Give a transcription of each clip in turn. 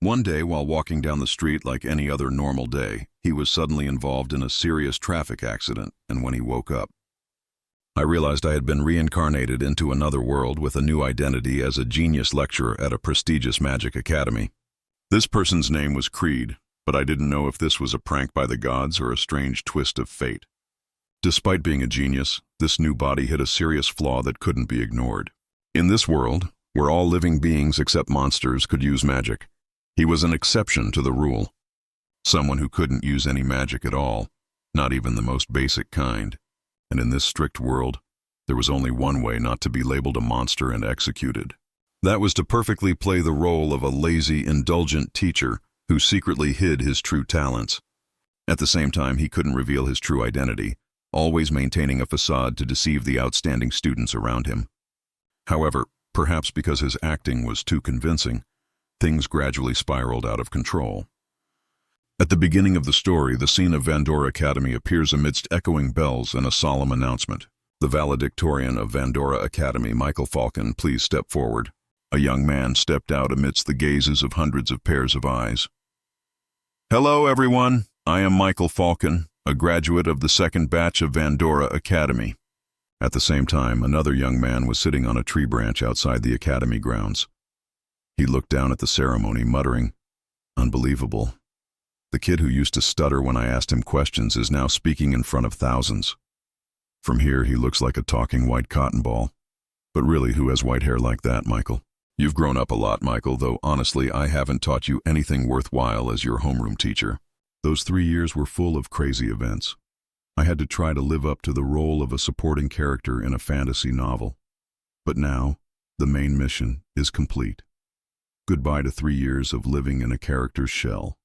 One day, while walking down the street like any other normal day, he was suddenly involved in a serious traffic accident, and when he woke up, I realized I had been reincarnated into another world with a new identity as a genius lecturer at a prestigious magic academy. This person's name was Creed, but I didn't know if this was a prank by the gods or a strange twist of fate. Despite being a genius, this new body hid a serious flaw that couldn't be ignored. In this world, where all living beings except monsters could use magic, he was an exception to the rule. Someone who couldn't use any magic at all, not even the most basic kind. And in this strict world, there was only one way not to be labeled a monster and executed. That was to perfectly play the role of a lazy, indulgent teacher who secretly hid his true talents. At the same time, he couldn't reveal his true identity, always maintaining a facade to deceive the outstanding students around him. However, perhaps because his acting was too convincing, things gradually spiraled out of control. At the beginning of the story, the scene of Vandora Academy appears amidst echoing bells and a solemn announcement. The valedictorian of Vandora Academy, Michael Falcon, please step forward. A young man stepped out amidst the gazes of hundreds of pairs of eyes. Hello, everyone. I am Michael Falcon, a graduate of the second batch of Vandora Academy. At the same time, another young man was sitting on a tree branch outside the academy grounds. He looked down at the ceremony, muttering, "Unbelievable. The kid who used to stutter when I asked him questions is now speaking in front of thousands. From here, he looks like a talking white cotton ball. But really, who has white hair like that, Michael? You've grown up a lot, Michael, though honestly, I haven't taught you anything worthwhile as your homeroom teacher. Those 3 years were full of crazy events. I had to try to live up to the role of a supporting character in a fantasy novel. But now, the main mission is complete. Goodbye to 3 years of living in a character's shell.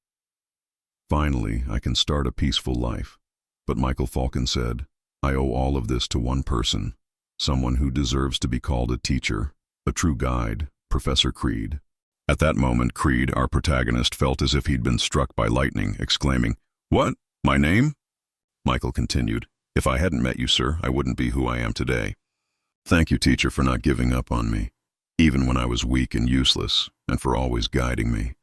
Finally, I can start a peaceful life." But Michael Falcon said, "I owe all of this to one person, someone who deserves to be called a teacher, a true guide, Professor Creed." At that moment, Creed, our protagonist, felt as if he'd been struck by lightning, exclaiming, "What? My name?" Michael continued, "If I hadn't met you, sir, I wouldn't be who I am today. Thank you, teacher, for not giving up on me, even when I was weak and useless, and for always guiding me.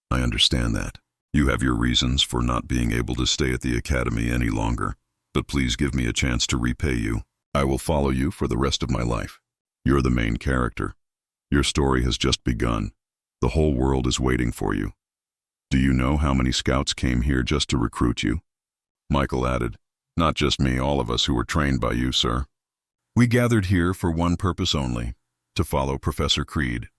I understand that. You have your reasons for not being able to stay at the academy any longer, but please give me a chance to repay you. I will follow you for the rest of my life. You're the main character. Your story has just begun. The whole world is waiting for you. Do you know how many scouts came here just to recruit you?" Michael added, "Not just me, all of us who were trained by you, sir. We gathered here for one purpose only, to follow Professor Creed.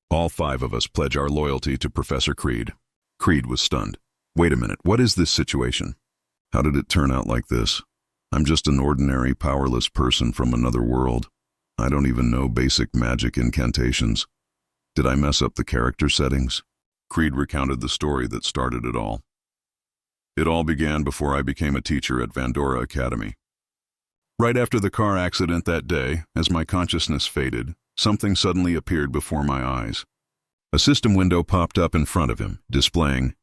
All 5 of us pledge our loyalty to Professor Creed." Creed was stunned. "Wait a minute, what is this situation? How did it turn out like this? I'm just an ordinary, powerless person from another world. I don't even know basic magic incantations. Did I mess up the character settings?" Creed recounted the story that started it all. "It all began before I became a teacher at Vandora Academy. Right after the car accident that day, as my consciousness faded, something suddenly appeared before my eyes. A system window popped up in front of him, displaying,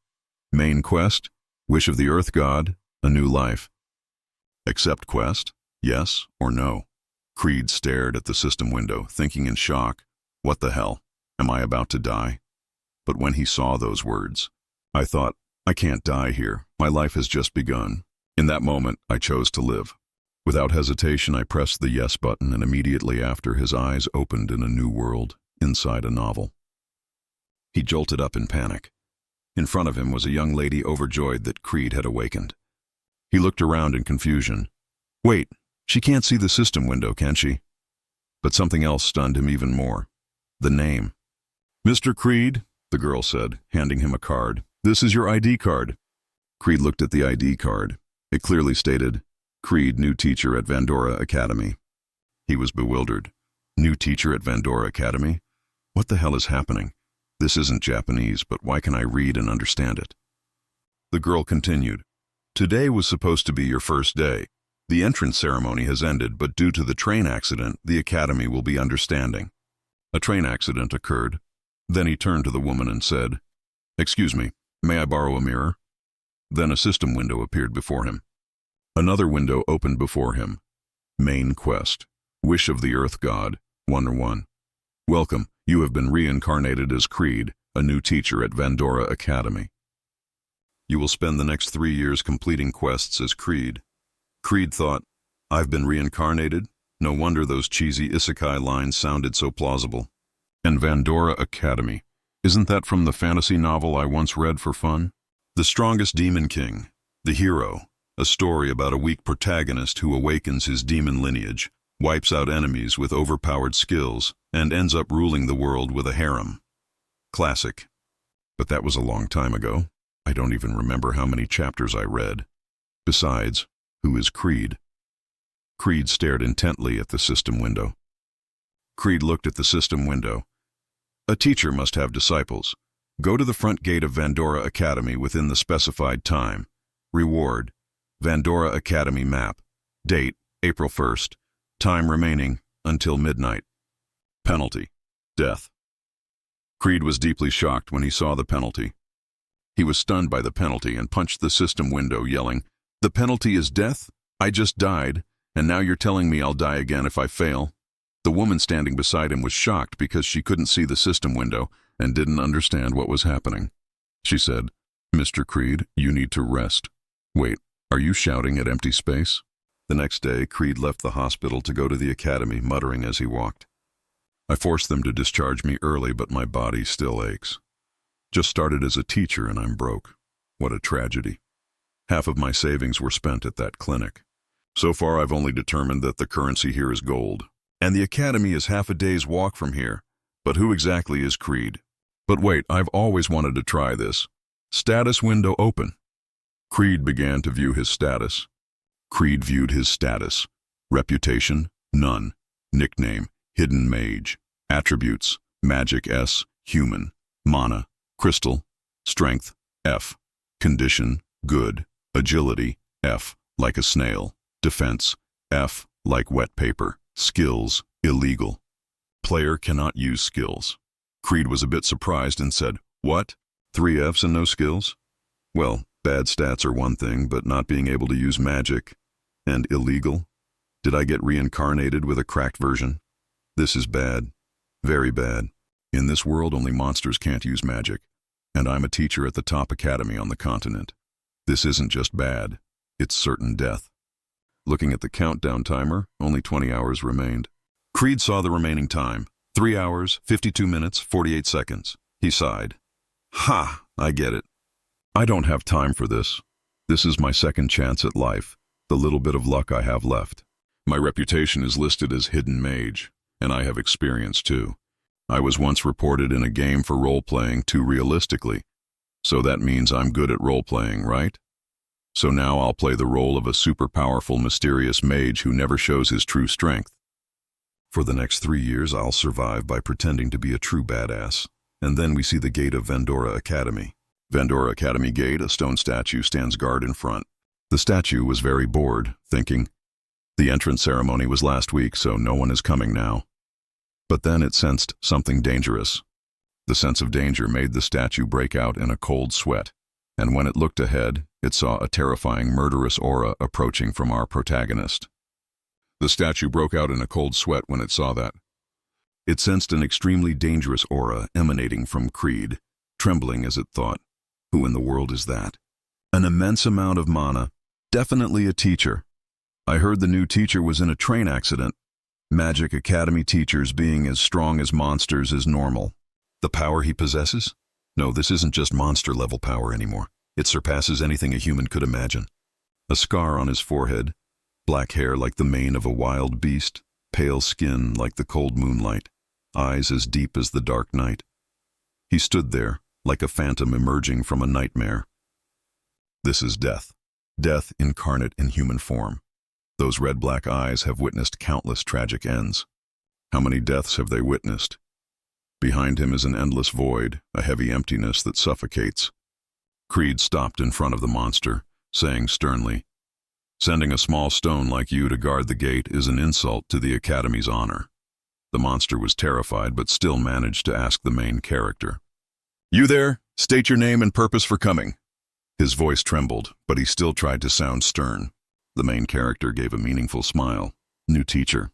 'Main quest, wish of the Earth God, a new life. Accept quest, yes or no?' Creed stared at the system window, thinking in shock, 'What the hell? Am I about to die?' But when he saw those words, I thought, I can't die here. My life has just begun. In that moment, I chose to live. Without hesitation, I pressed the yes button, and immediately after, his eyes opened in a new world, inside a novel. He jolted up in panic. In front of him was a young lady overjoyed that Creed had awakened. He looked around in confusion. Wait, she can't see the system window, can she? But something else stunned him even more. The name. "Mr. Creed," the girl said, handing him a card. "This is your ID card." Creed looked at the ID card. It clearly stated, "Creed, new teacher at Vandora Academy." He was bewildered. New teacher at Vandora Academy? What the hell is happening? This isn't Japanese, but why can I read and understand it? The girl continued. "Today was supposed to be your first day. The entrance ceremony has ended, but due to the train accident, the academy will be understanding." A train accident occurred. Then he turned to the woman and said, "Excuse me, may I borrow a mirror?" Then a system window appeared before him. Another window opened before him. Main quest. Wish of the Earth God, 101. Welcome, you have been reincarnated as Creed, a new teacher at Vandora Academy. You will spend the next 3 years completing quests as Creed. Creed thought, I've been reincarnated? No wonder those cheesy isekai lines sounded so plausible. And Vandora Academy, isn't that from the fantasy novel I once read for fun? The Strongest Demon King, the hero, a story about a weak protagonist who awakens his demon lineage, wipes out enemies with overpowered skills, and ends up ruling the world with a harem. Classic. But that was a long time ago. I don't even remember how many chapters I read. Besides, who is Creed? Creed stared intently at the system window. Creed looked at the system window. A teacher must have disciples. Go to the front gate of Vandora Academy within the specified time. Reward: Vandora Academy map. Date: April 1st. Time remaining until midnight. Penalty: death. Creed was deeply shocked when he saw the penalty. He was stunned by the penalty and punched the system window, yelling, "The penalty is death? I just died, and now you're telling me I'll die again if I fail?" The woman standing beside him was shocked because she couldn't see the system window and didn't understand what was happening. She said, "Mr. Creed, you need to rest." "Wait, are you shouting at empty space?" The next day, Creed left the hospital to go to the academy, muttering as he walked. "I forced them to discharge me early, but my body still aches. Just started as a teacher and I'm broke. What a tragedy. Half of my savings were spent at that clinic. So far I've only determined that the currency here is gold. And the academy is half a day's walk from here. But who exactly is Creed? But wait, I've always wanted to try this. Status window open." Creed began to view his status. Creed viewed his status. Reputation: none. Nickname: Hidden Mage. Attributes: Magic S, Human. Mana: Crystal. Strength: F. Condition: Good. Agility: F, like a snail. Defense: F, like wet paper. Skills: Illegal. Player cannot use skills. Creed was a bit surprised and said, "What? 3 Fs and no skills? Well, bad stats are one thing, but not being able to use magic and illegal? Did I get reincarnated with a cracked version? This is bad. Very bad. In this world, only monsters can't use magic, and I'm a teacher at the top academy on the continent. This isn't just bad, it's certain death." Looking at the countdown timer, only 20 hours remained. Creed saw the remaining time: 3 hours, 52 minutes, 48 seconds. He sighed. "Ha, I get it. I don't have time for this. This is my second chance at life, the little bit of luck I have left. My reputation is listed as Hidden Mage, and I have experience too. I was once reported in a game for role-playing too realistically, so that means I'm good at role-playing, right? So now I'll play the role of a super-powerful, mysterious mage who never shows his true strength. For the next 3 years, I'll survive by pretending to be a true badass. And then we see the gate of Vandora Academy. Vandora Academy gate, a stone statue stands guard in front. The statue was very bored, thinking, the entrance ceremony was last week, so no one is coming now. But then it sensed something dangerous. The sense of danger made the statue break out in a cold sweat, and when it looked ahead, it saw a terrifying, murderous aura approaching from our protagonist. The statue broke out in a cold sweat when it saw that. It sensed an extremely dangerous aura emanating from Creed, trembling as it thought, who in the world is that? An immense amount of mana, definitely a teacher. I heard the new teacher was in a train accident. Magic Academy teachers being as strong as monsters is normal. The power he possesses? No, this isn't just monster-level power anymore. It surpasses anything a human could imagine. A scar on his forehead, black hair like the mane of a wild beast, pale skin like the cold moonlight, eyes as deep as the dark night. He stood there, like a phantom emerging from a nightmare. This is death. Death incarnate in human form. Those red-black eyes have witnessed countless tragic ends. How many deaths have they witnessed? Behind him is an endless void, a heavy emptiness that suffocates. Creed stopped in front of the monster, saying sternly, "Sending a small stone like you to guard the gate is an insult to the Academy's honor." The monster was terrified but still managed to ask the main character, "You there? State your name and purpose for coming." His voice trembled, but he still tried to sound stern. The main character gave a meaningful smile. "New teacher."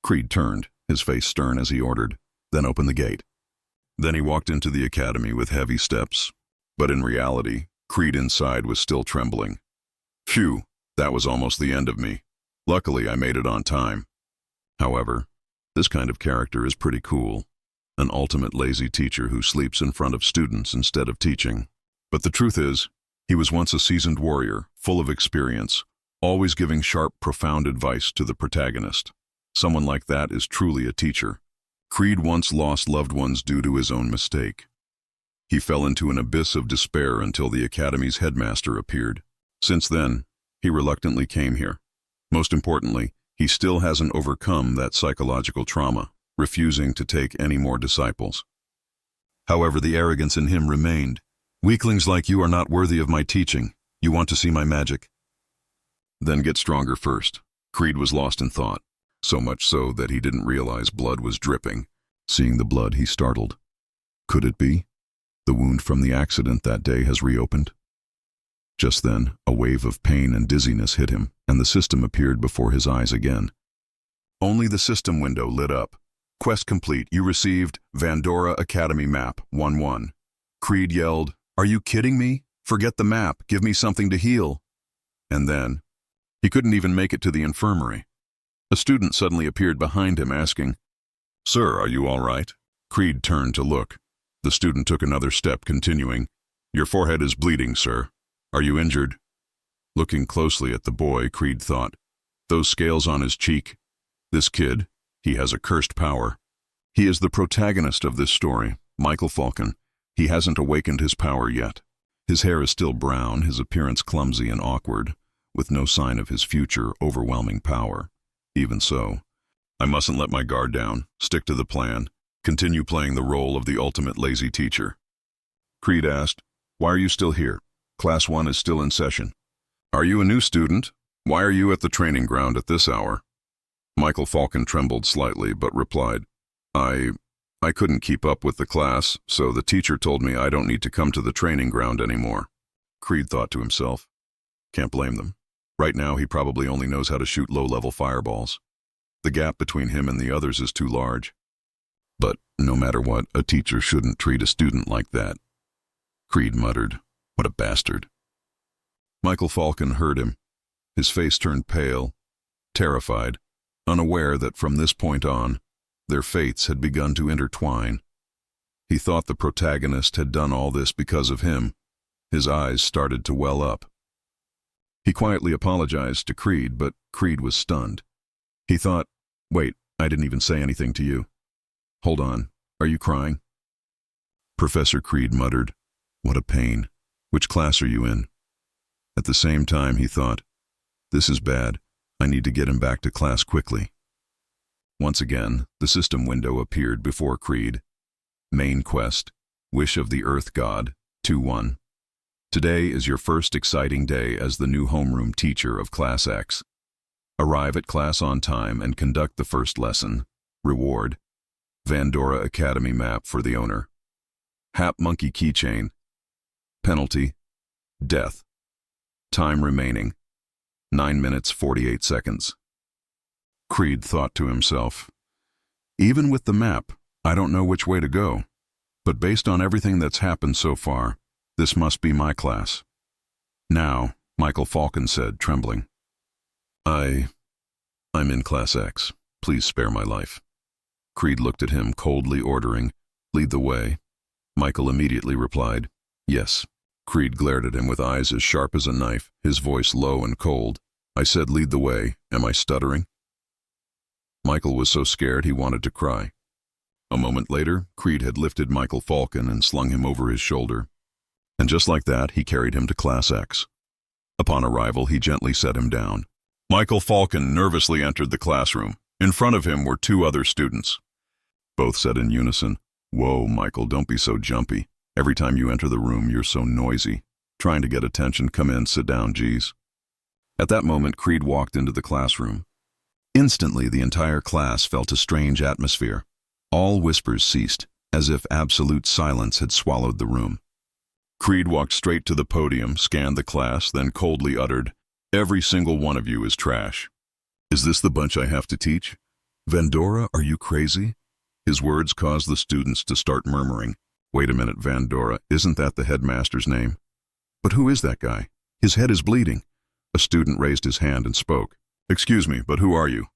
Creed turned, his face stern as he ordered, "Then open the gate." Then he walked into the academy with heavy steps. But in reality, Creed inside was still trembling. Phew, that was almost the end of me. Luckily, I made it on time. However, this kind of character is pretty cool. An ultimate lazy teacher who sleeps in front of students instead of teaching. But the truth is, he was once a seasoned warrior, full of experience, always giving sharp, profound advice to the protagonist. Someone like that is truly a teacher. Creed once lost loved ones due to his own mistake. He fell into an abyss of despair until the academy's headmaster appeared. Since then, he reluctantly came here. Most importantly, he still hasn't overcome that psychological trauma, refusing to take any more disciples. However, the arrogance in him remained. Weaklings like you are not worthy of my teaching. You want to see my magic? Then get stronger first. Creed was lost in thought, so much so that he didn't realize blood was dripping. Seeing the blood, he startled. Could it be? The wound from the accident that day has reopened? Just then, a wave of pain and dizziness hit him, and the system appeared before his eyes again. Only the system window lit up. Quest complete. You received Vandora Academy Map 1-1. Creed yelled, "Are you kidding me? Forget the map. Give me something to heal." And then, he couldn't even make it to the infirmary. A student suddenly appeared behind him asking, "Sir, are you all right?" Creed turned to look. The student took another step, continuing, "Your forehead is bleeding, sir. Are you injured?" Looking closely at the boy, Creed thought, those scales on his cheek. This kid, he has a cursed power. He is the protagonist of this story, Michael Falcon. He hasn't awakened his power yet. His hair is still brown, his appearance clumsy and awkward, with no sign of his future overwhelming power. Even so, I mustn't let my guard down, stick to the plan, continue playing the role of the ultimate lazy teacher. Creed asked, "Why are you still here? Class 1 is still in session." "Are you a new student? Why are you at the training ground at this hour?" Michael Falcon trembled slightly, but replied, I couldn't keep up with the class, so the teacher told me I don't need to come to the training ground anymore." Creed thought to himself, can't blame them. Right now, he probably only knows how to shoot low-level fireballs. The gap between him and the others is too large. But no matter what, a teacher shouldn't treat a student like that. Creed muttered, "What a bastard." Michael Falcon heard him. His face turned pale, terrified, unaware that from this point on, their fates had begun to intertwine. He thought the protagonist had done all this because of him. His eyes started to well up. He quietly apologized to Creed, but Creed was stunned. He thought, "Wait, I didn't even say anything to you. Hold on, are you crying?" Professor Creed muttered, "What a pain. Which class are you in?" At the same time, he thought, "This is bad. I need to get him back to class quickly." Once again, the system window appeared before Creed. Main quest, Wish of the Earth God, 2-1. Today is your first exciting day as the new homeroom teacher of Class X. Arrive at class on time and conduct the first lesson. Reward, Vandora Academy map for the owner. Hap Monkey keychain. Penalty, death. Time remaining, 9 minutes 48 seconds. Creed thought to himself, even with the map, I don't know which way to go. But based on everything that's happened so far, this must be my class. "Now," Michael Falcon said, trembling. I'm in Class X. Please spare my life." Creed looked at him, coldly ordering, "Lead the way." Michael immediately replied, "Yes." Creed glared at him with eyes as sharp as a knife, his voice low and cold. "I said lead the way. Am I stuttering?" Michael was so scared he wanted to cry. A moment later, Creed had lifted Michael Falcon and slung him over his shoulder. And just like that, he carried him to Class X. Upon arrival, he gently set him down. Michael Falcon nervously entered the classroom. In front of him were 2 other students. Both said in unison, "Whoa, Michael, don't be so jumpy. Every time you enter the room, you're so noisy. Trying to get attention, come in, sit down, geez." At that moment, Creed walked into the classroom. Instantly, the entire class felt a strange atmosphere. All whispers ceased, as if absolute silence had swallowed the room. Creed walked straight to the podium, scanned the class, then coldly uttered, "Every single one of you is trash." "Is this the bunch I have to teach? Vandora, are you crazy?" His words caused the students to start murmuring. Wait a minute, Vandora, isn't that the headmaster's name? But who is that guy? His head is bleeding. A student raised his hand and spoke. Excuse me, but who are you?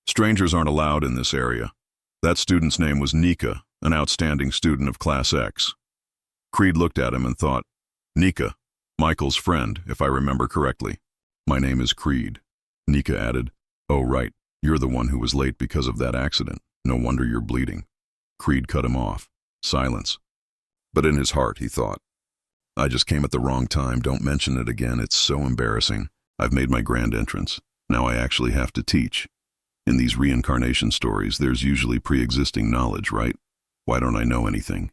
Strangers aren't allowed in this area. That student's name was Nika, an outstanding student of Class X. Creed looked at him and thought, Nika, Michael's friend, if I remember correctly. My name is Creed. Nika added, Oh, right, you're the one who was late because of that accident. No wonder you're bleeding. Creed cut him off. Silence. But in his heart, he thought, I just came at the wrong time. Don't mention it again. It's so embarrassing. I've made my grand entrance. Now I actually have to teach. In these reincarnation stories, there's usually pre-existing knowledge, right? Why don't I know anything?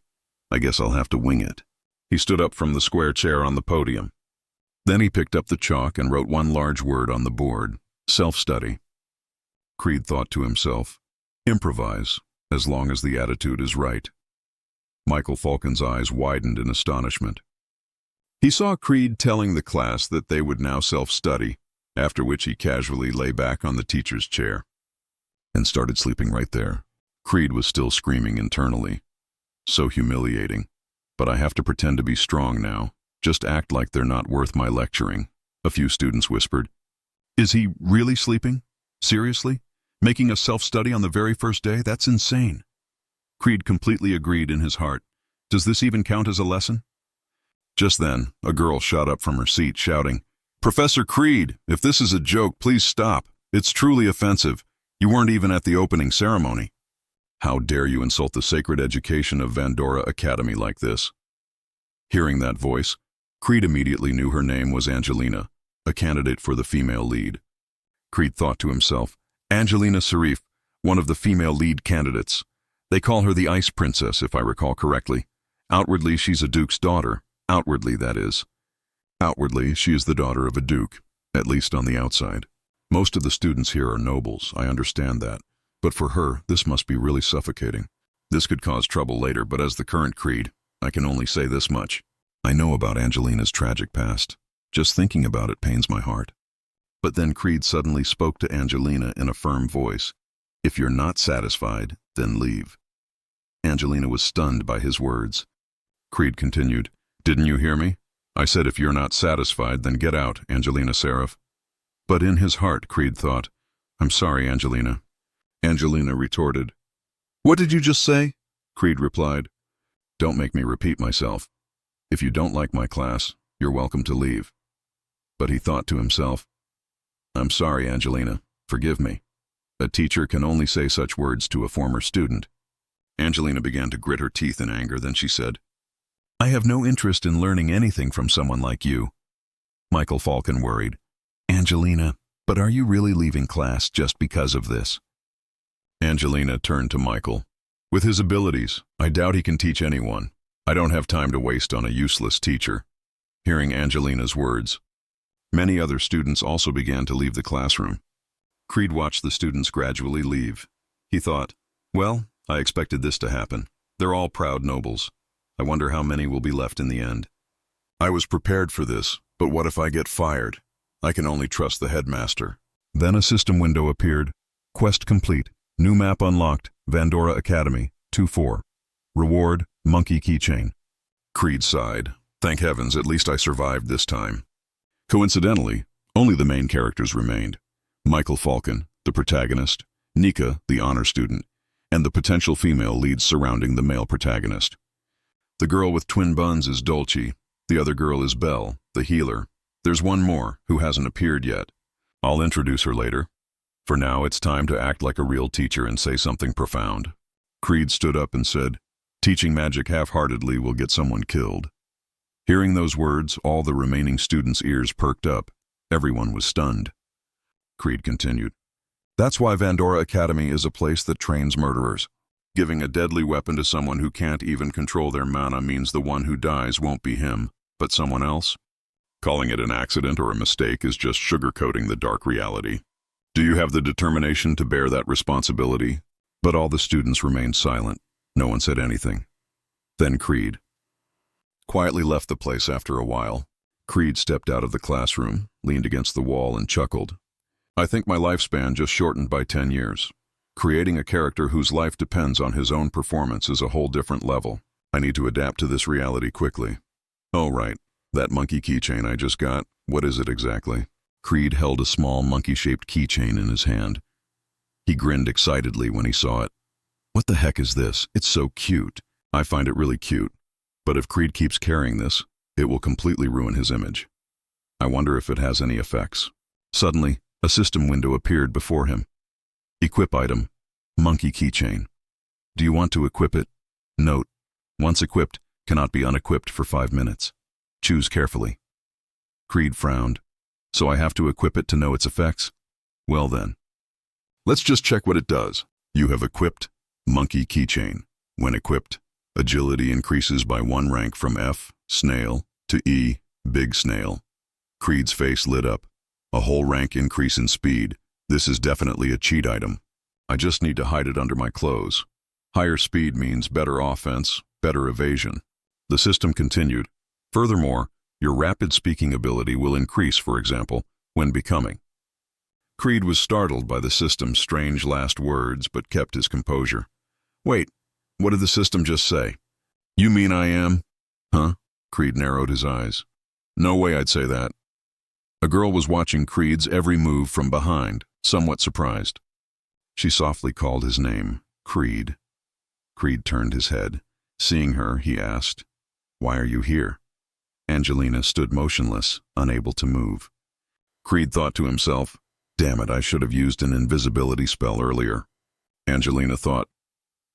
I guess I'll have to wing it. He stood up from the square chair on the podium. Then he picked up the chalk and wrote one large word on the board. Self-study. Creed thought to himself, improvise, as long as the attitude is right. Michael Falcon's eyes widened in astonishment. He saw Creed telling the class that they would now self-study, after which he casually lay back on the teacher's chair and started sleeping right there. Creed was still screaming internally. So humiliating. But I have to pretend to be strong now. Just act like they're not worth my lecturing, a few students whispered. Is he really sleeping? Seriously? Making a self-study on the very first day? That's insane. Creed completely agreed in his heart. Does this even count as a lesson? Just then, a girl shot up from her seat, shouting, Professor Creed, if this is a joke, please stop. It's truly offensive. You weren't even at the opening ceremony. How dare you insult the sacred education of Vandora Academy like this? Hearing that voice, Creed immediately knew her name was Angelina, a candidate for the female lead. Creed thought to himself, Angelina Sharif, one of the female lead candidates. They call her the Ice Princess, if I recall correctly. Outwardly, she's a duke's daughter. Outwardly, that is. Outwardly, she is the daughter of a duke, at least on the outside. Most of the students here are nobles, I understand that. But for her, this must be really suffocating. This could cause trouble later, but as the current Creed, I can only say this much. I know about Angelina's tragic past. Just thinking about it pains my heart. But then Creed suddenly spoke to Angelina in a firm voice. If you're not satisfied, then leave. Angelina was stunned by his words. Creed continued, Didn't you hear me? I said if you're not satisfied, then get out, Angelina Seraph. But in his heart, Creed thought, I'm sorry, Angelina. Angelina retorted. What did you just say? Creed replied. Don't make me repeat myself. If you don't like my class, you're welcome to leave. But he thought to himself, I'm sorry, Angelina. Forgive me. A teacher can only say such words to a former student. Angelina began to grit her teeth in anger, then she said, I have no interest in learning anything from someone like you. Michael Falcon worried. Angelina, but are you really leaving class just because of this? Angelina turned to Michael. With his abilities, I doubt he can teach anyone. I don't have time to waste on a useless teacher. Hearing Angelina's words, many other students also began to leave the classroom. Creed watched the students gradually leave. He thought, well, I expected this to happen. They're all proud nobles. I wonder how many will be left in the end. I was prepared for this, but what if I get fired? I can only trust the headmaster. Then a system window appeared. Quest complete. New map unlocked. Vandora Academy. 2-4. Reward, monkey keychain. Creed sighed. Thank heavens, at least I survived this time. Coincidentally, only the main characters remained. Michael Falcon, the protagonist, Nika, the honor student, and the potential female leads surrounding the male protagonist. The girl with twin buns is Dolce. The other girl is Belle, the healer. There's one more, who hasn't appeared yet. I'll introduce her later. For now, it's time to act like a real teacher and say something profound. Creed stood up and said, Teaching magic half-heartedly will get someone killed. Hearing those words, all the remaining students' ears perked up. Everyone was stunned. Creed continued, That's why Vandora Academy is a place that trains murderers. Giving a deadly weapon to someone who can't even control their mana means the one who dies won't be him, but someone else. Calling it an accident or a mistake is just sugarcoating the dark reality. Do you have the determination to bear that responsibility? But all the students remained silent. No one said anything. Then Creed quietly left the place after a while. Creed stepped out of the classroom, leaned against the wall, and chuckled. I think my lifespan just shortened by 10 years. Creating a character whose life depends on his own performance is a whole different level. I need to adapt to this reality quickly. Oh, right. That monkey keychain I just got, what is it exactly? Creed held a small monkey-shaped keychain in his hand. He grinned excitedly when he saw it. What the heck is this? It's so cute. I find it really cute. But if Creed keeps carrying this, it will completely ruin his image. I wonder if it has any effects. Suddenly, a system window appeared before him. Equip item, monkey keychain. Do you want to equip it? Note, once equipped, cannot be unequipped for 5 minutes. Choose carefully. Creed frowned. So I have to equip it to know its effects? Well then. Let's just check what it does. You have equipped monkey keychain. When equipped, agility increases by 1 rank from F, snail, to E, big snail. Creed's face lit up. A whole rank increase in speed. This is definitely a cheat item. I just need to hide it under my clothes. Higher speed means better offense, better evasion. The system continued. Furthermore, your rapid speaking ability will increase, for example, when becoming. Creed was startled by the system's strange last words, but kept his composure. Wait, what did the system just say? You mean I am? Huh? Creed narrowed his eyes. No way I'd say that. A girl was watching Creed's every move from behind, somewhat surprised. She softly called his name, Creed. Creed turned his head. Seeing her, he asked, "Why are you here?" Angelina stood motionless, unable to move. Creed thought to himself, "Damn it, I should have used an invisibility spell earlier." Angelina thought,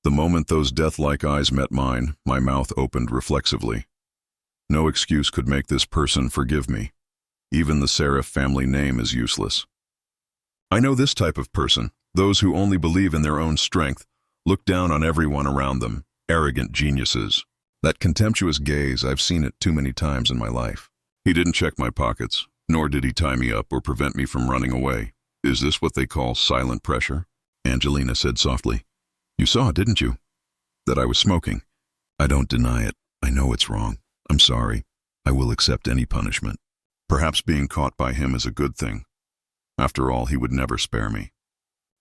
"The moment those death-like eyes met mine, my mouth opened reflexively. No excuse could make this person forgive me. Even the Seraph family name is useless. I know this type of person, those who only believe in their own strength, look down on everyone around them, arrogant geniuses. That contemptuous gaze, I've seen it too many times in my life." He didn't check my pockets, nor did he tie me up or prevent me from running away. Is this what they call silent pressure? Angelina said softly. You saw, didn't you? That I was smoking. I don't deny it. I know it's wrong. I'm sorry. I will accept any punishment. Perhaps being caught by him is a good thing. After all, he would never spare me.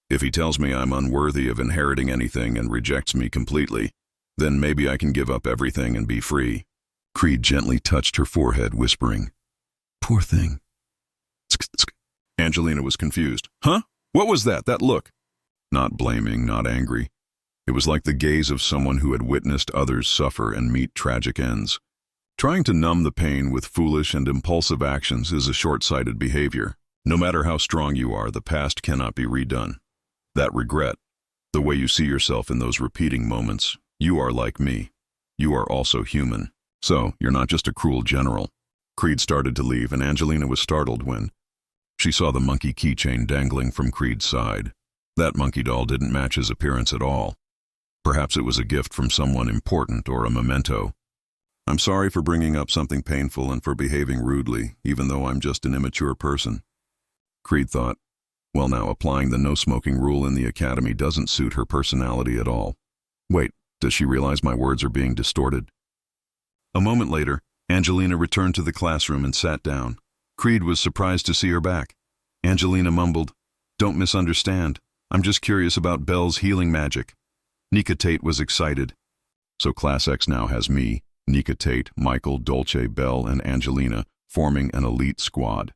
If he tells me I'm unworthy of inheriting anything and rejects me completely, then maybe I can give up everything and be free. Creed gently touched her forehead, whispering, Poor thing. Angelina was confused. Huh? What was that look? Not blaming, not angry. It was like the gaze of someone who had witnessed others suffer and meet tragic ends. Trying to numb the pain with foolish and impulsive actions is a short-sighted behavior. No matter how strong you are, the past cannot be redone. That regret, the way you see yourself in those repeating moments, you are like me. You are also human. So, you're not just a cruel general. Creed started to leave, and Angelina was startled when she saw the monkey keychain dangling from Creed's side. That monkey doll didn't match his appearance at all. Perhaps it was a gift from someone important or a memento. I'm sorry for bringing up something painful and for behaving rudely, even though I'm just an immature person. Creed thought, well now, applying the no-smoking rule in the academy doesn't suit her personality at all. Wait, does she realize my words are being distorted? A moment later, Angelina returned to the classroom and sat down. Creed was surprised to see her back. Angelina mumbled, Don't misunderstand. I'm just curious about Belle's healing magic. Nika Tate was excited. So Class X now has me, Nika Tate, Michael, Dolce, Belle, and Angelina forming an elite squad.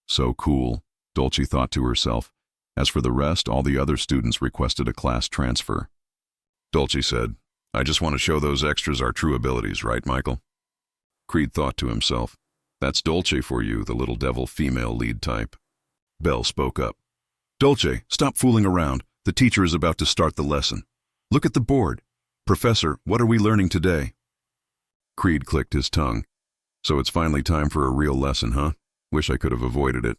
So cool, Dolce thought to herself. As for the rest, all the other students requested a class transfer. Dolce said, I just want to show those extras our true abilities, right, Michael? Creed thought to himself, That's Dolce for you, the little devil female lead type. Belle spoke up. Dolce, stop fooling around. The teacher is about to start the lesson. Look at the board. Professor, what are we learning today? Creed clicked his tongue. So it's finally time for a real lesson, huh? Wish I could have avoided it.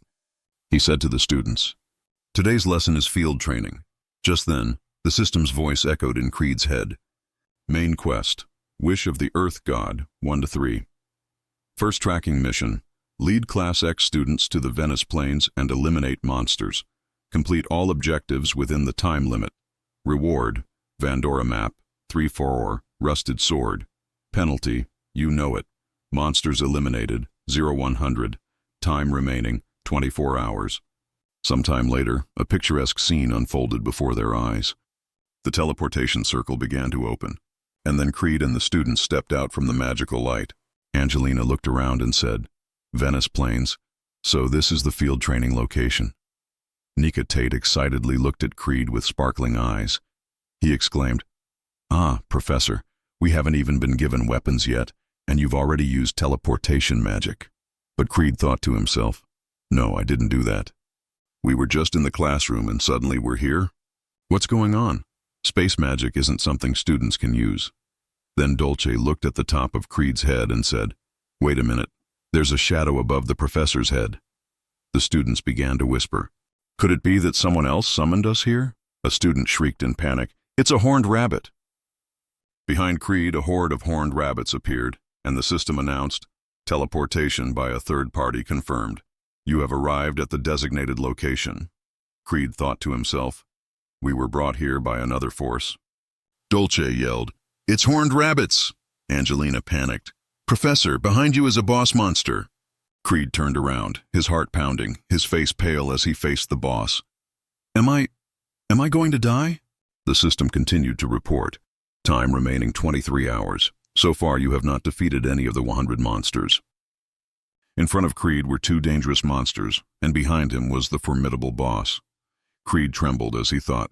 He said to the students, Today's lesson is field training. Just then, the system's voice echoed in Creed's head. Main quest, Wish of the Earth God, 1-3. First tracking mission, lead Class X students to the Venice Plains and eliminate monsters. Complete all objectives within the time limit. Reward, Vandora map, 3-4, rusted sword. Penalty, you know it. Monsters eliminated, 0-100. Time remaining, 24 hours. Sometime later, a picturesque scene unfolded before their eyes. The teleportation circle began to open, and then Creed and the students stepped out from the magical light. Angelina looked around and said, "Venice Plains, so this is the field training location." Nika Tate excitedly looked at Creed with sparkling eyes. He exclaimed, "Ah, Professor, we haven't even been given weapons yet, and you've already used teleportation magic." But Creed thought to himself, "No, I didn't do that. We were just in the classroom and suddenly we're here? What's going on? Space magic isn't something students can use." Then Dolce looked at the top of Creed's head and said, "Wait a minute, there's a shadow above the professor's head." The students began to whisper, "Could it be that someone else summoned us here?" A student shrieked in panic, "It's a horned rabbit!" Behind Creed, a horde of horned rabbits appeared, and the system announced, "Teleportation by a third party confirmed. You have arrived at the designated location." Creed thought to himself, "We were brought here by another force." Dolce yelled, "It's horned rabbits!" Angelina panicked, "Professor, behind you is a boss monster." Creed turned around, his heart pounding, his face pale as he faced the boss. Am I going to die?" The system continued to report. Time remaining 23 hours. So far you have not defeated any of the 100 monsters. In front of Creed were 2 dangerous monsters, and behind him was the formidable boss. Creed trembled as he thought,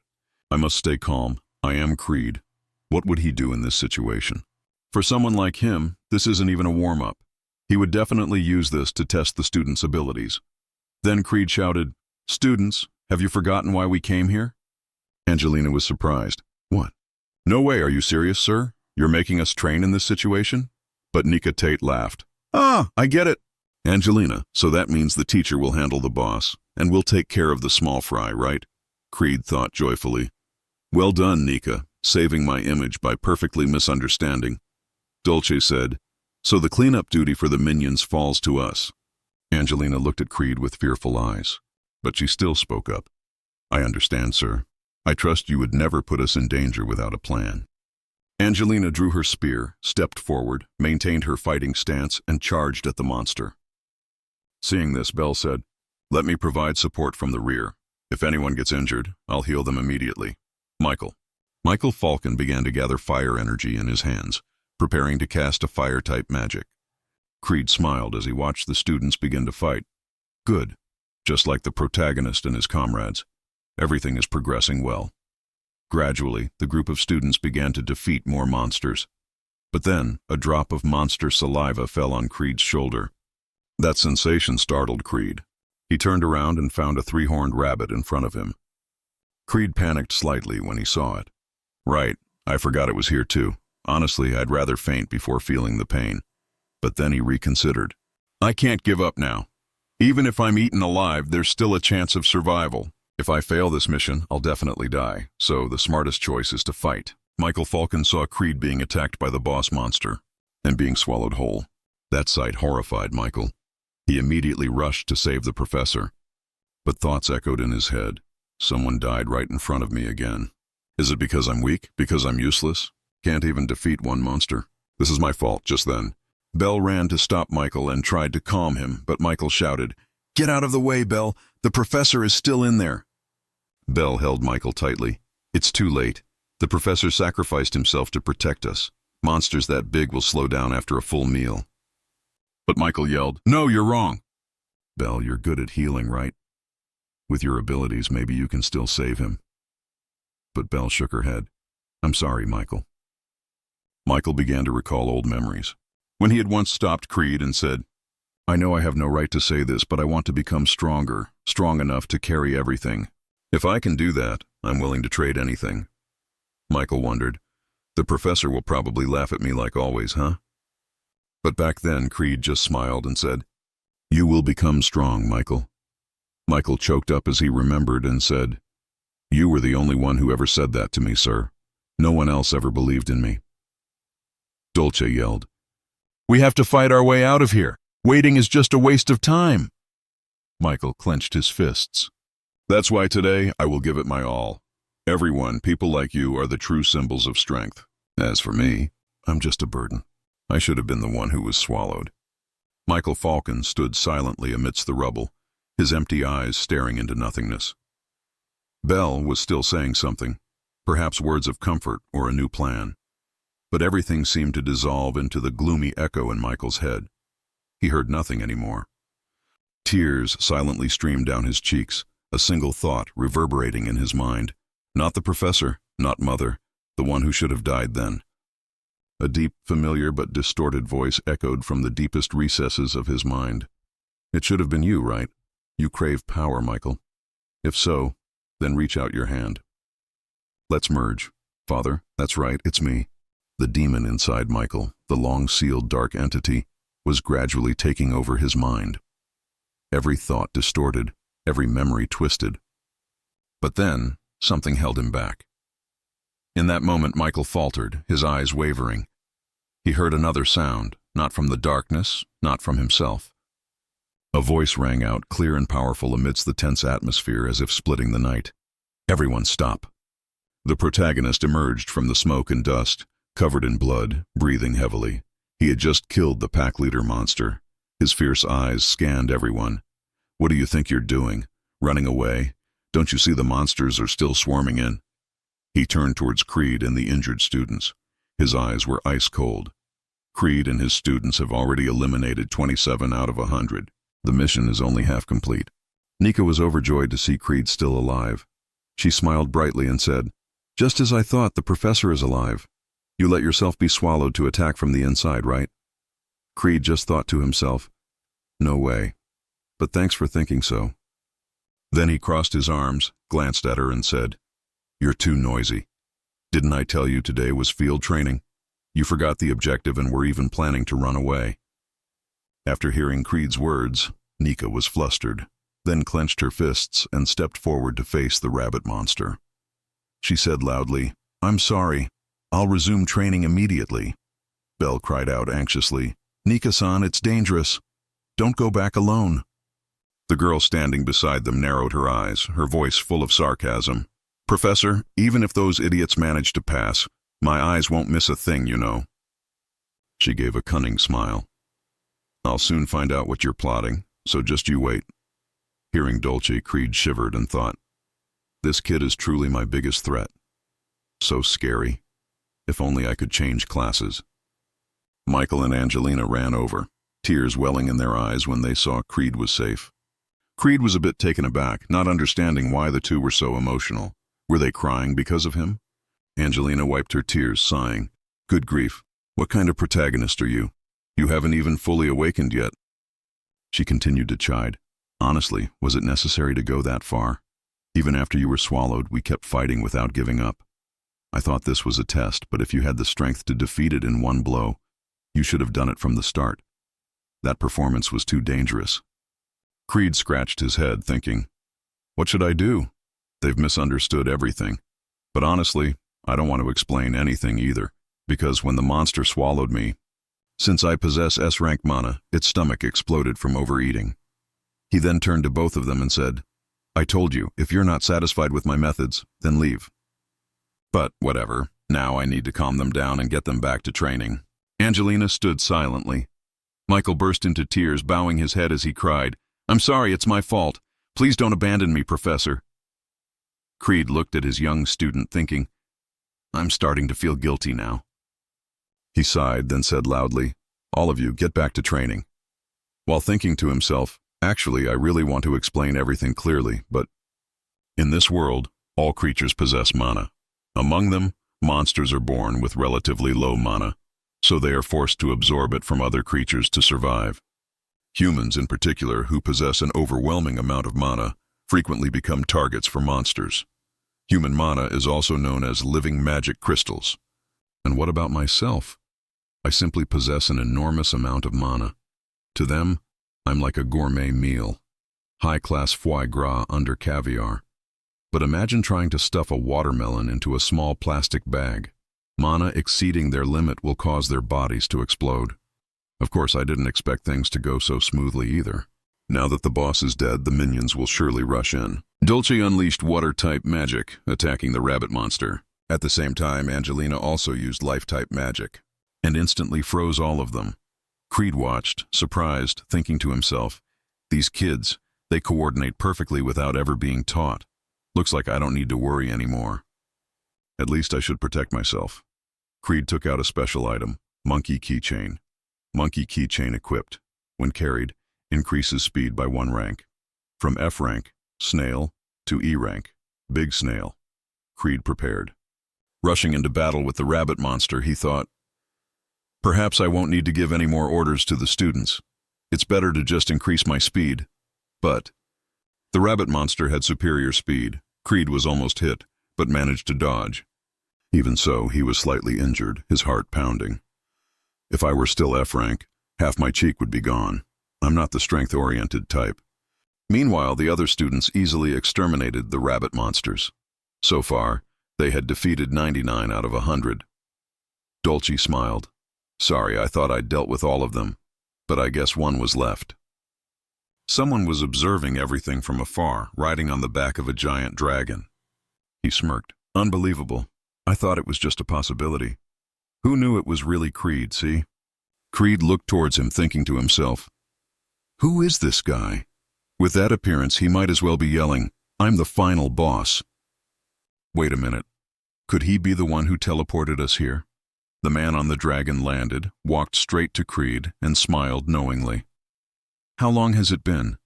"I must stay calm. I am Creed. What would he do in this situation?" For someone like him, this isn't even a warm-up. He would definitely use this to test the students' abilities. Then Creed shouted, "Students, have you forgotten why we came here?" Angelina was surprised. "What? No way, are you serious, sir? You're making us train in this situation?" But Nika Tate laughed. "Ah, I get it." "Angelina, so that means the teacher will handle the boss, and we'll take care of the small fry, right?" Creed thought joyfully. "Well done, Nika, saving my image by perfectly misunderstanding." Dolce said, "So the cleanup duty for the minions falls to us." Angelina looked at Creed with fearful eyes, but she still spoke up. "I understand, sir. I trust you would never put us in danger without a plan." Angelina drew her spear, stepped forward, maintained her fighting stance, and charged at the monster. Seeing this, Belle said, "Let me provide support from the rear. If anyone gets injured, I'll heal them immediately. Michael Falcon began to gather fire energy in his hands, preparing to cast a fire-type magic. Creed smiled as he watched the students begin to fight. Good. Just like the protagonist and his comrades. Everything is progressing well. Gradually, the group of students began to defeat more monsters. But then, a drop of monster saliva fell on Creed's shoulder. That sensation startled Creed. He turned around and found a 3-horned rabbit in front of him. Creed panicked slightly when he saw it. Right, I forgot it was here too. Honestly, I'd rather faint before feeling the pain. But then he reconsidered. I can't give up now. Even if I'm eaten alive, there's still a chance of survival. If I fail this mission, I'll definitely die, so the smartest choice is to fight. Michael Falcon saw Creed being attacked by the boss monster and being swallowed whole. That sight horrified Michael. He immediately rushed to save the professor. But thoughts echoed in his head. Someone died right in front of me again. Is it because I'm weak? Because I'm useless? Can't even defeat one monster? This is my fault just then. Belle ran to stop Michael and tried to calm him, but Michael shouted, Get out of the way, Belle! The professor is still in there! Belle held Michael tightly. It's too late. The professor sacrificed himself to protect us. Monsters that big will slow down after a full meal. But Michael yelled, No, you're wrong! Belle, you're good at healing, right? With your abilities, maybe you can still save him. But Belle shook her head. I'm sorry, Michael. Michael began to recall old memories. When he had once stopped Creed and said, I know I have no right to say this, but I want to become stronger, strong enough to carry everything. If I can do that, I'm willing to trade anything. Michael wondered, the professor will probably laugh at me like always, huh? But back then, Creed just smiled and said, You will become strong, Michael. Michael choked up as he remembered and said, You were the only one who ever said that to me, sir. No one else ever believed in me. Dolce yelled, We have to fight our way out of here. Waiting is just a waste of time. Michael clenched his fists. That's why today I will give it my all. Everyone, people like you, are the true symbols of strength. As for me, I'm just a burden. I should have been the one who was swallowed. Michael Falcon stood silently amidst the rubble, his empty eyes staring into nothingness. Belle was still saying something, perhaps words of comfort or a new plan. But everything seemed to dissolve into the gloomy echo in Michael's head. He heard nothing anymore. Tears silently streamed down his cheeks, a single thought reverberating in his mind. Not the professor, not Mother, the one who should have died then. A deep, familiar but distorted voice echoed from the deepest recesses of his mind. It should have been you, right? You crave power, Michael. If so, then reach out your hand. Let's merge. Father, that's right, it's me. The demon inside Michael, the long-sealed dark entity, was gradually taking over his mind. Every thought distorted, every memory twisted. But then, something held him back. In that moment, Michael faltered, his eyes wavering. He heard another sound, not from the darkness, not from himself. A voice rang out, clear and powerful amidst the tense atmosphere, as if splitting the night. Everyone stop. The protagonist emerged from the smoke and dust, covered in blood, breathing heavily. He had just killed the pack leader monster. His fierce eyes scanned everyone. What do you think you're doing? Running away? Don't you see the monsters are still swarming in? He turned towards Creed and the injured students. His eyes were ice cold. Creed and his students have already eliminated 27 out of 100. The mission is only half complete. Nika was overjoyed to see Creed still alive. She smiled brightly and said, "Just as I thought, the professor is alive. You let yourself be swallowed to attack from the inside, right?" Creed just thought to himself, "No way. But thanks for thinking so." Then he crossed his arms, glanced at her and said, "You're too noisy. Didn't I tell you today was field training? You forgot the objective and were even planning to run away." After hearing Creed's words, Nika was flustered, then clenched her fists and stepped forward to face the rabbit monster. She said loudly, "I'm sorry. I'll resume training immediately." Belle cried out anxiously, "Nika-san, it's dangerous. Don't go back alone." The girl standing beside them narrowed her eyes, her voice full of sarcasm. "Professor, even if those idiots manage to pass, my eyes won't miss a thing, you know." She gave a cunning smile. "I'll soon find out what you're plotting, so just you wait." Hearing Dolce, Creed shivered and thought, "This kid is truly my biggest threat. So scary. If only I could change classes." Michael and Angelina ran over, tears welling in their eyes when they saw Creed was safe. Creed was a bit taken aback, not understanding why the two were so emotional. Were they crying because of him? Angelina wiped her tears, sighing, "Good grief, what kind of protagonist are you? You haven't even fully awakened yet." She continued to chide, "Honestly, was it necessary to go that far? Even after you were swallowed, we kept fighting without giving up. I thought this was a test, but if you had the strength to defeat it in one blow, you should have done it from the start. That performance was too dangerous." Creed scratched his head, thinking, "What should I do? They've misunderstood everything. But honestly, I don't want to explain anything either, because when the monster swallowed me, since I possess S-rank mana, its stomach exploded from overeating." He then turned to both of them and said, "I told you, if you're not satisfied with my methods, then leave. But whatever, now I need to calm them down and get them back to training." Angelina stood silently. Michael burst into tears, bowing his head as he cried, "I'm sorry, it's my fault. Please don't abandon me, Professor." Creed looked at his young student, thinking, "I'm starting to feel guilty now." He sighed, then said loudly, "All of you, get back to training." While thinking to himself, "Actually, I really want to explain everything clearly, but in this world, all creatures possess mana. Among them, monsters are born with relatively low mana, so they are forced to absorb it from other creatures to survive. Humans, in particular, who possess an overwhelming amount of mana, frequently become targets for monsters. Human mana is also known as living magic crystals. And what about myself? I simply possess an enormous amount of mana. To them, I'm like a gourmet meal, high-class foie gras under caviar. But imagine trying to stuff a watermelon into a small plastic bag. Mana exceeding their limit will cause their bodies to explode. Of course, I didn't expect things to go so smoothly either. Now that the boss is dead, the minions will surely rush in. Dolce unleashed water-type magic, attacking the rabbit monster. At the same time, Angelina also used life-type magic, and instantly froze all of them. Creed watched, surprised, thinking to himself, "These kids, They coordinate perfectly without ever being taught. Looks like I don't need to worry anymore. At least I should protect myself. Creed took out a special item, monkey keychain. Monkey keychain equipped. When carried, increases speed by 1 rank. From F rank, snail, to E rank, big snail. Creed prepared. Rushing into battle with the rabbit monster, he thought, perhaps I won't need to give any more orders to the students. It's better to just increase my speed. But the rabbit monster had superior speed. Creed was almost hit, but managed to dodge. Even so, he was slightly injured, his heart pounding. If I were still F rank, half my cheek would be gone. I'm not the strength-oriented type. Meanwhile, the other students easily exterminated the rabbit monsters. So far, they had defeated 99 out of 100. Dolce smiled. Sorry, I thought I'd dealt with all of them, but I guess one was left. Someone was observing everything from afar, riding on the back of a giant dragon. He smirked. Unbelievable. I thought it was just a possibility. Who knew it was really Creed, see? Creed looked towards him, thinking to himself, who is this guy? With that appearance, he might as well be yelling, I'm the final boss. Wait a minute. Could he be the one who teleported us here? The man on the dragon landed, walked straight to Creed, and smiled knowingly. How long has it been?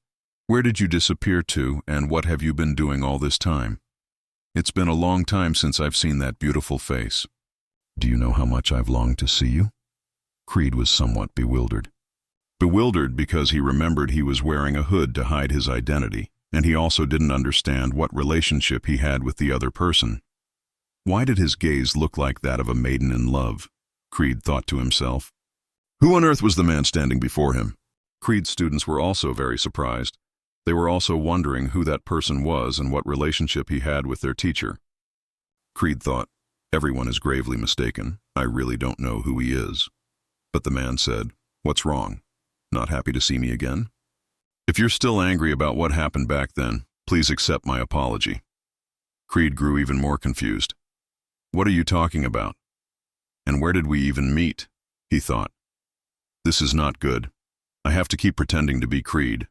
Where did you disappear to, and what have you been doing all this time? It's been a long time since I've seen that beautiful face. Do you know how much I've longed to see you? Creed was somewhat bewildered. Bewildered because he remembered he was wearing a hood to hide his identity, and he also didn't understand what relationship he had with the other person. Why did his gaze look like that of a maiden in love? Creed thought to himself. Who on earth was the man standing before him? Creed's students were also very surprised. They were also wondering who that person was and what relationship he had with their teacher. Creed thought, everyone is gravely mistaken. I really don't know who he is. But the man said, what's wrong? Not happy to see me again? If you're still angry about what happened back then, please accept my apology. Creed grew even more confused. What are you talking about? And where did we even meet? He thought. This is not good. I have to keep pretending to be Creed.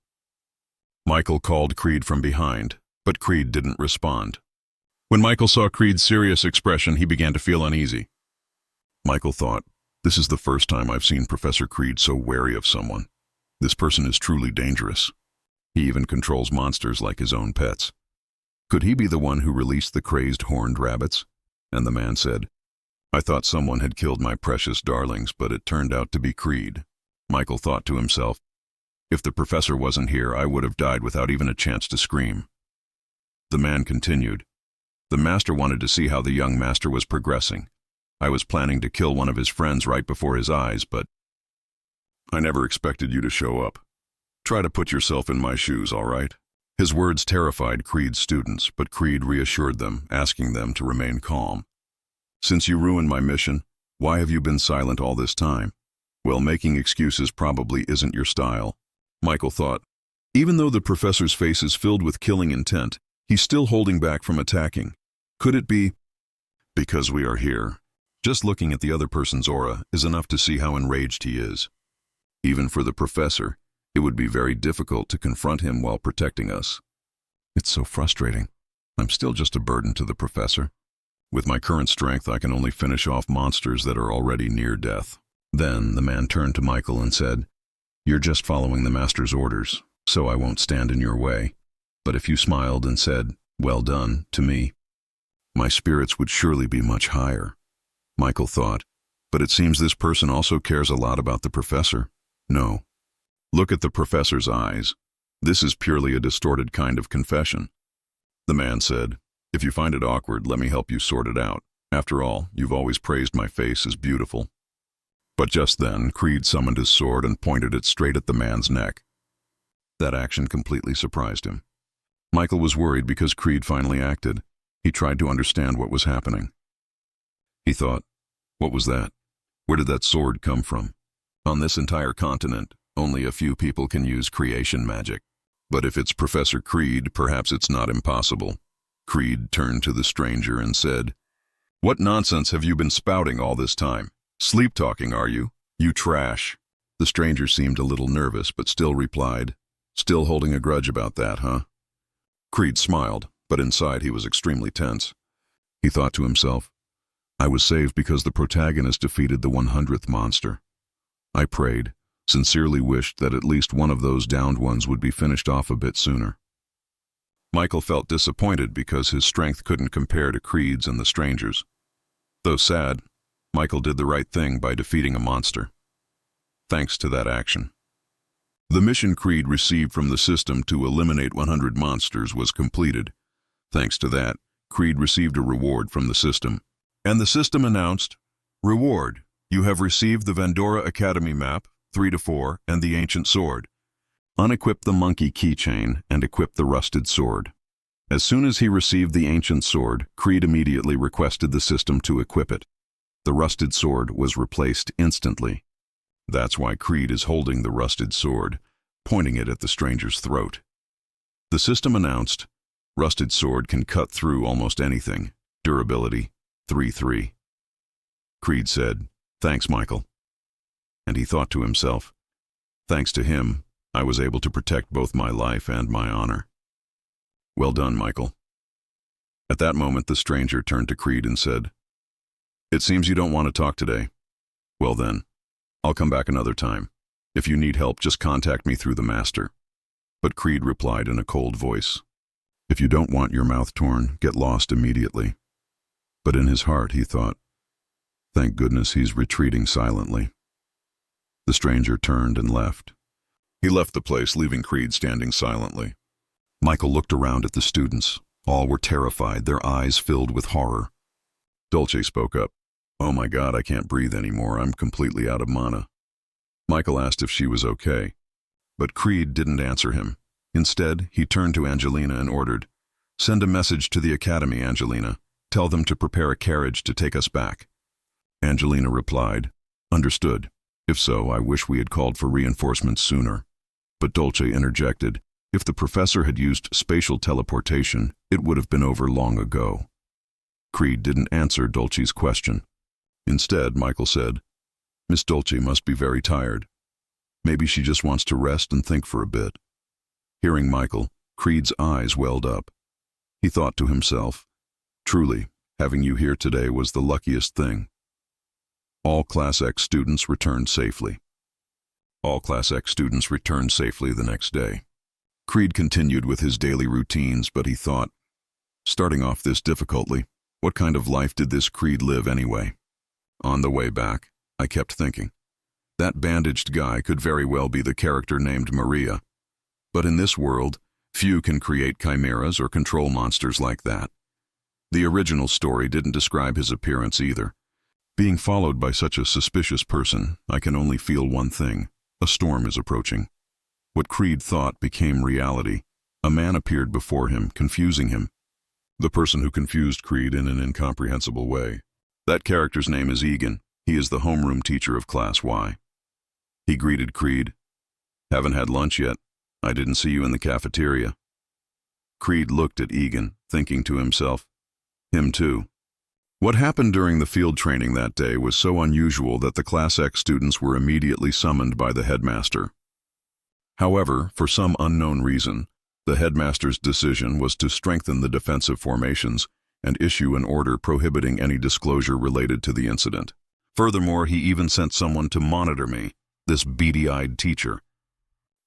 Michael called Creed from behind, but Creed didn't respond. When Michael saw Creed's serious expression, he began to feel uneasy. Michael thought, this is the first time I've seen Professor Creed so wary of someone. This person is truly dangerous. He even controls monsters like his own pets. Could he be the one who released the crazed horned rabbits? And the man said, I thought someone had killed my precious darlings, but it turned out to be Creed. Michael thought to himself, if the professor wasn't here, I would have died without even a chance to scream. The man continued, the master wanted to see how the young master was progressing. I was planning to kill one of his friends right before his eyes, but I never expected you to show up. Try to put yourself in my shoes, all right? His words terrified Creed's students, but Creed reassured them, asking them to remain calm. Since you ruined my mission, why have you been silent all this time? Well, making excuses probably isn't your style. Michael thought, even though the professor's face is filled with killing intent, he's still holding back from attacking. Could it be because we are here? Just looking at the other person's aura is enough to see how enraged he is. Even for the professor, it would be very difficult to confront him while protecting us. It's so frustrating. I'm still just a burden to the professor. With my current strength, I can only finish off monsters that are already near death. Then the man turned to Michael and said, you're just following the master's orders, so I won't stand in your way. But if you smiled and said, well done, to me, my spirits would surely be much higher. Michael thought, but it seems this person also cares a lot about the professor. No. Look at the professor's eyes. This is purely a distorted kind of confession. The man said, if you find it awkward, let me help you sort it out. After all, you've always praised my face as beautiful. But just then, Creed summoned his sword and pointed it straight at the man's neck. That action completely surprised him. Michael was worried because Creed finally acted. He tried to understand what was happening. He thought, what was that? Where did that sword come from? On this entire continent, only a few people can use creation magic. But if it's Professor Creed, perhaps it's not impossible. Creed turned to the stranger and said, what nonsense have you been spouting all this time? Sleep-talking, are you? You trash. The stranger seemed a little nervous, but still replied, Still holding a grudge about that, huh? Creed smiled, but inside he was extremely tense. He thought to himself, I was saved because the protagonist defeated the 100th monster. I prayed, sincerely wished that at least one of those downed ones would be finished off a bit sooner. Michael felt disappointed because his strength couldn't compare to Creed's and the stranger's. Though sad, Michael did the right thing by defeating a monster. Thanks to that action. The mission Creed received from the system to eliminate 100 monsters was completed. Thanks to that, Creed received a reward from the system. And the system announced, Reward, you have received the Vandora Academy map, 3-4, and the ancient sword. Unequip the monkey keychain and equip the rusted sword. As soon as he received the ancient sword, Creed immediately requested the system to equip it. The rusted sword was replaced instantly. That's why Creed is holding the rusted sword, pointing it at the stranger's throat. The system announced, Rusted sword can cut through almost anything. Durability, 3-3. Creed said, Thanks, Michael. And he thought to himself, Thanks to him, I was able to protect both my life and my honor. Well done, Michael. At that moment, the stranger turned to Creed and said, It seems you don't want to talk today. Well then, I'll come back another time. If you need help, just contact me through the master. But Creed replied in a cold voice, If you don't want your mouth torn, get lost immediately. But in his heart, he thought, Thank goodness he's retreating silently. The stranger turned and left. He left the place, leaving Creed standing silently. Michael looked around at the students. All were terrified, their eyes filled with horror. Dolce spoke up. Oh my God, I can't breathe anymore. I'm completely out of mana. Michael asked if she was okay. But Creed didn't answer him. Instead, he turned to Angelina and ordered, Send a message to the academy, Angelina. Tell them to prepare a carriage to take us back. Angelina replied, Understood. If so, I wish we had called for reinforcements sooner. But Dolce interjected, If the professor had used spatial teleportation, it would have been over long ago. Creed didn't answer Dolce's question. Instead, Michael said, Miss Dolce must be very tired. Maybe she just wants to rest and think for a bit. Hearing Michael, Creed's eyes welled up. He thought to himself, Truly, having you here today was the luckiest thing. All Class X students returned safely. All Class X students returned safely the next day. Creed continued with his daily routines, but he thought, starting off this difficultly, what kind of life did this Creed live anyway? On the way back, I kept thinking, that bandaged guy could very well be the character named Maria. But in this world, few can create chimeras or control monsters like that. The original story didn't describe his appearance either. Being followed by such a suspicious person, I can only feel one thing. A storm is approaching. What Creed thought became reality. A man appeared before him, confusing him. The person who confused Creed in an incomprehensible way. That character's name is Egan. He is the homeroom teacher of Class Y. He greeted Creed. Haven't had lunch yet. I didn't see you in the cafeteria. Creed looked at Egan, thinking to himself, him too. What happened during the field training that day was so unusual that the Class X students were immediately summoned by the headmaster. However, for some unknown reason, the headmaster's decision was to strengthen the defensive formations and issue an order prohibiting any disclosure related to the incident. Furthermore, he even sent someone to monitor me, this beady-eyed teacher.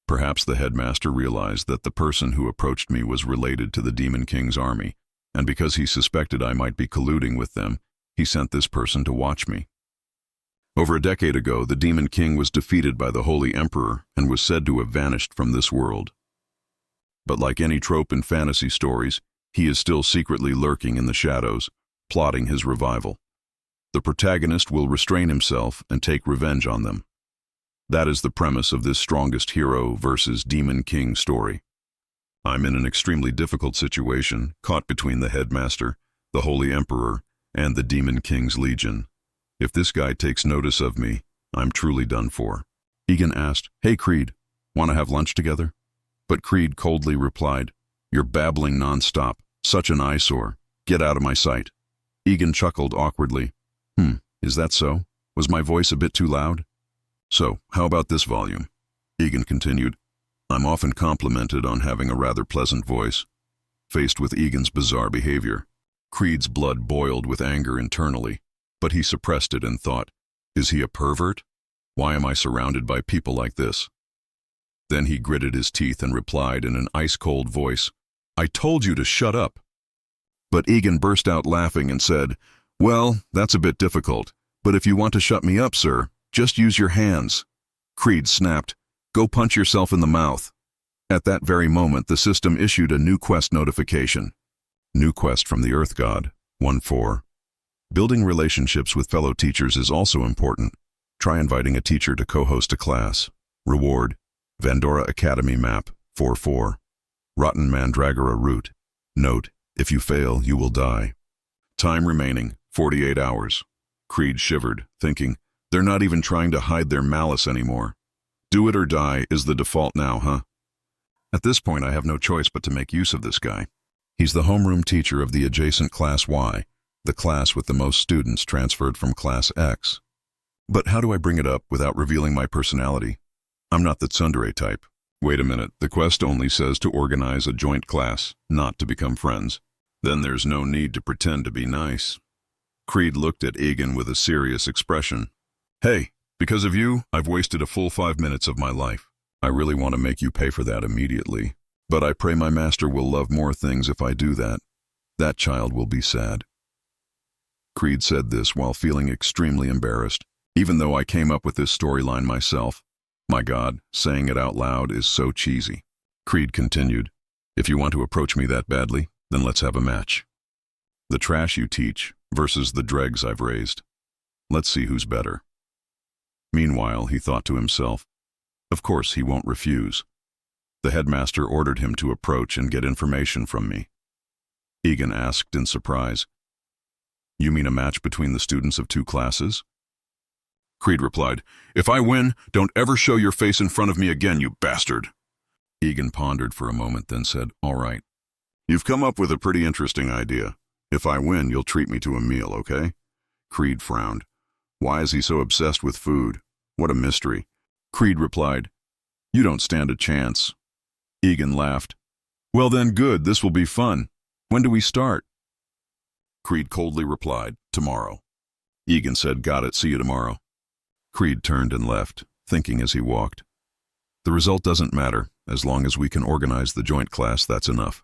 Perhaps the headmaster realized that the person who approached me was related to the Demon King's army, and because he suspected I might be colluding with them, he sent this person to watch me. Over a decade ago, the Demon King was defeated by the Holy Emperor and was said to have vanished from this world. But like any trope in fantasy stories, he is still secretly lurking in the shadows, plotting his revival. The protagonist will restrain himself and take revenge on them. That is the premise of this strongest hero versus Demon King story. I'm in an extremely difficult situation, caught between the headmaster, the Holy Emperor, and the Demon King's legion. If this guy takes notice of me, I'm truly done for. Egan asked, Hey Creed, want to have lunch together? But Creed coldly replied, You're babbling non-stop, such an eyesore. Get out of my sight. Egan chuckled awkwardly. Is that so? Was my voice a bit too loud? So, how about this volume? Egan continued. I'm often complimented on having a rather pleasant voice. Faced with Egan's bizarre behavior, Creed's blood boiled with anger internally, but he suppressed it and thought, is he a pervert? Why am I surrounded by people like this? Then he gritted his teeth and replied in an ice-cold voice, I told you to shut up. But Egan burst out laughing and said, well, that's a bit difficult, but if you want to shut me up, sir, just use your hands. Creed snapped, go punch yourself in the mouth. At that very moment, the system issued a new quest notification. New quest from the Earth God, 1-4. Building relationships with fellow teachers is also important. Try inviting a teacher to co-host a class. Reward, Vandora Academy map, 4-4. Rotten Mandragora route. Note, if you fail, you will die. Time remaining, 48 hours. Creed shivered, thinking, they're not even trying to hide their malice anymore. Do it or die is the default now, huh? At this point, I have no choice but to make use of this guy. He's the homeroom teacher of the adjacent Class Y, the class with the most students transferred from Class X. But how do I bring it up without revealing my personality? I'm not the tsundere type. Wait a minute, the quest only says to organize a joint class, not to become friends. Then there's no need to pretend to be nice. Creed looked at Egan with a serious expression. Hey, because of you, I've wasted a full 5 minutes of my life. I really want to make you pay for that immediately. But I pray my master will love more things if I do that. That child will be sad. Creed said this while feeling extremely embarrassed, even though I came up with this storyline myself. My God, saying it out loud is so cheesy. Creed continued, if you want to approach me that badly, then let's have a match. The trash you teach versus the dregs I've raised. Let's see who's better. Meanwhile, he thought to himself, of course he won't refuse. The headmaster ordered him to approach and get information from me. Egan asked in surprise, you mean a match between the students of 2 classes? Creed replied, if I win, don't ever show your face in front of me again, you bastard. Egan pondered for a moment, then said, all right. You've come up with a pretty interesting idea. If I win, you'll treat me to a meal, okay? Creed frowned. Why is he so obsessed with food? What a mystery. Creed replied, you don't stand a chance. Egan laughed. Well then, good, this will be fun. When do we start? Creed coldly replied, tomorrow. Egan said, got it, see you tomorrow. Creed turned and left, thinking as he walked. The result doesn't matter. As long as we can organize the joint class, that's enough.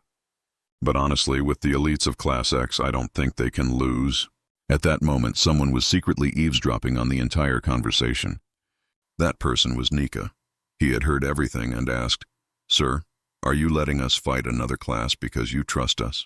But honestly, with the elites of Class X, I don't think they can lose. At that moment, someone was secretly eavesdropping on the entire conversation. That person was Nika. He had heard everything and asked, sir, are you letting us fight another class because you trust us?